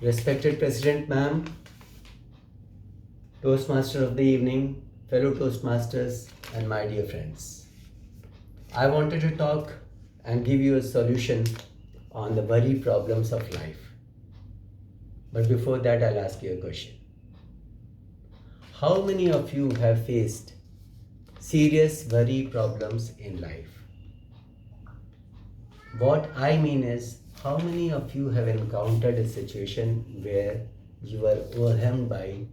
Respected President, ma'am, Toastmaster of the evening, fellow Toastmasters, and my dear friends. I wanted to talk and give you a solution on the worry problems of life. But before that, I'll ask you a question. How many of you have faced serious worry problems in life? What I mean is, how many of you have encountered a situation where you were overwhelmed by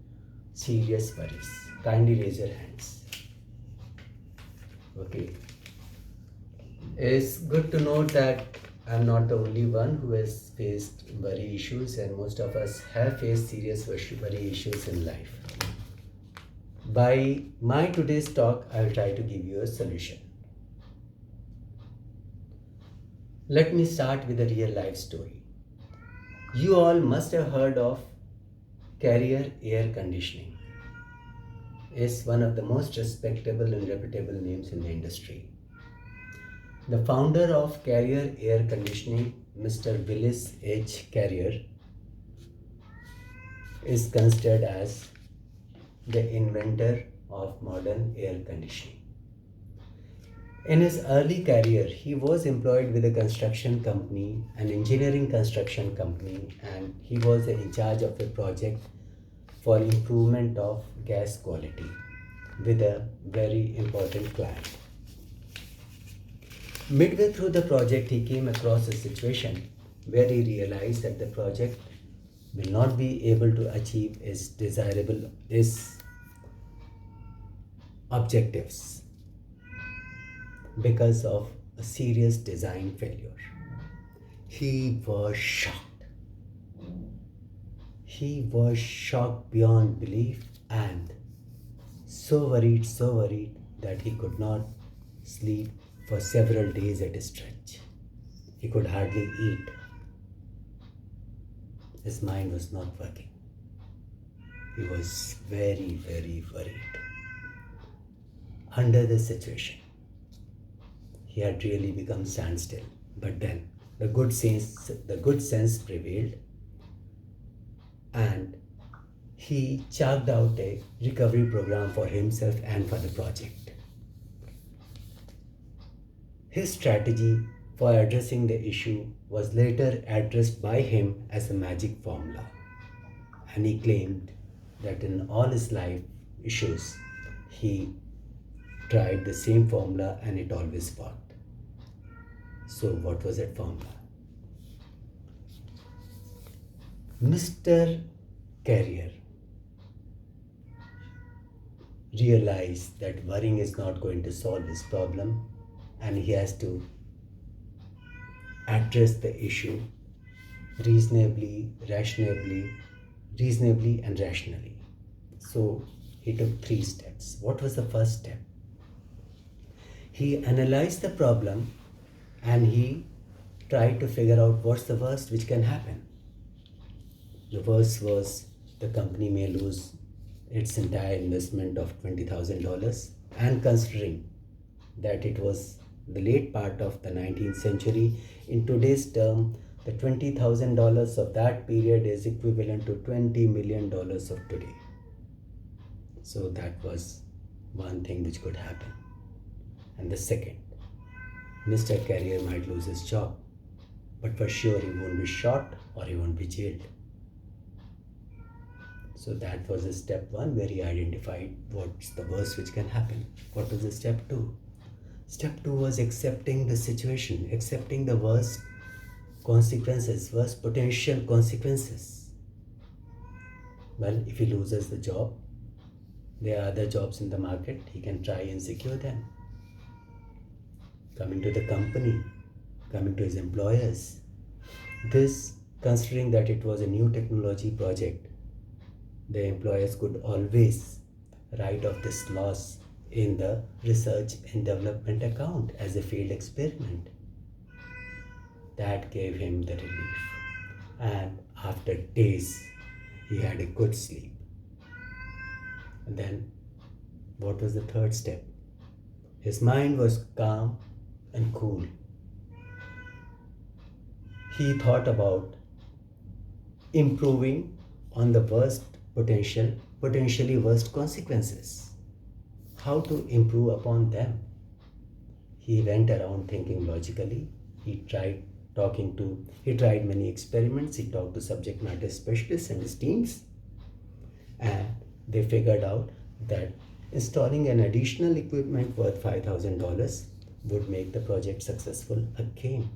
serious worries? Kindly raise your hands. Okay. It's good to note that I'm not the only one who has faced worry issues, and most of us have faced serious worry issues in life. By my today's talk, I'll try to give you a solution. Let me start with a real life story. You all must have heard of Carrier Air Conditioning. It's one of the most respectable and reputable names in the industry. The founder of Carrier Air Conditioning, Mr. Willis H. Carrier, is considered as the inventor of modern air conditioning. In his early career, he was employed with a construction company, an engineering construction company, and he was in charge of a project for improvement of gas quality with a very important client. Midway through the project, he came across a situation where he realized that the project will not be able to achieve its objectives because of a serious design failure. He was shocked. He was shocked beyond belief and so worried that he could not sleep for several days at a stretch. He could hardly eat. His mind was not working. He was very worried. Under this situation, he had really become standstill. But then the good sense prevailed, and he chalked out a recovery program for himself and for the project. His strategy for addressing the issue was later addressed by him as a magic formula, and he claimed that in all his life issues, he tried the same formula and it always worked. So, what was that formula? Mr. Carrier realized that worrying is not going to solve his problem, and he has to address the issue reasonably and rationally. So he took 3 steps. What was the first step? He analyzed the problem and he tried to figure out what's the worst which can happen. The worst was the company may lose its entire investment of $20,000, and considering that it was the late part of the 19th century, in today's term, the $20,000 of that period is equivalent to $20 million of today. So that was one thing which could happen. And the second, Mr. Carrier might lose his job, but for sure he won't be shot or he won't be jailed. So that was the step 1, where he identified what's the worst which can happen. What was the step 2? Step 2 was accepting the situation, accepting the worst potential consequences. Well, if he loses the job, there are other jobs in the market, he can try and secure them. Coming to the company, coming to his employers, this, considering that it was a new technology project, the employers could always write off this loss in the research and development account as a failed experiment. That gave him the relief. And after days, he had a good sleep. And then, what was the third step? His mind was calm and cool. He thought about improving on the potentially worst consequences. How to improve upon them? He went around thinking logically. He tried many experiments. He talked to subject matter specialists and his teams, and they figured out that installing an additional equipment worth $5,000 would make the project successful again.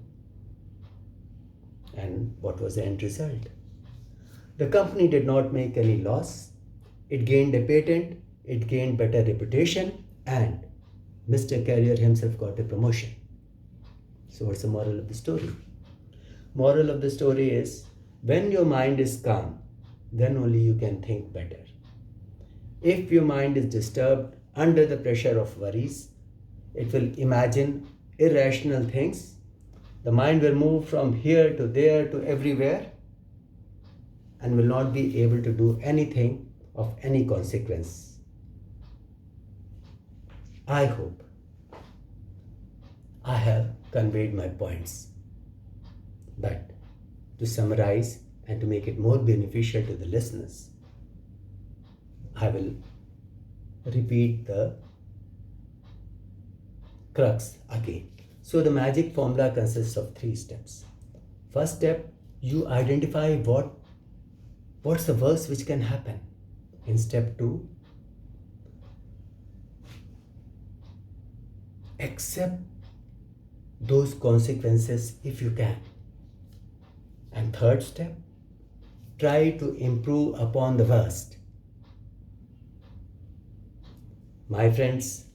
And what was the end result? The company did not make any loss. It gained a patent, it gained better reputation, and Mr. Carrier himself got a promotion. So what's the moral of the story? Moral of the story is, when your mind is calm, then only you can think better. If your mind is disturbed under the pressure of worries, it will imagine irrational things. The mind will move from here to there to everywhere and will not be able to do anything of any consequence. I hope I have conveyed my points. But to summarize and to make it more beneficial to the listeners, I will repeat the crux again. So the magic formula consists of 3 steps. First step, you identify what's the worst which can happen. In step 2, accept those consequences if you can. And third step, try to improve upon the worst. My friends,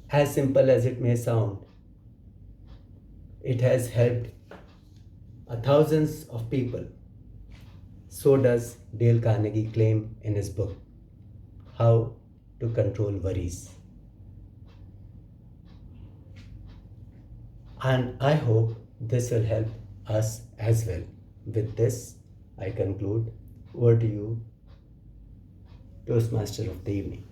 as simple as it may sound, it has helped thousands of people. So does Dale Carnegie claim in his book, How to Control Worries. And I hope this will help us as well. With this, I conclude. Over to you, Toastmaster of the evening.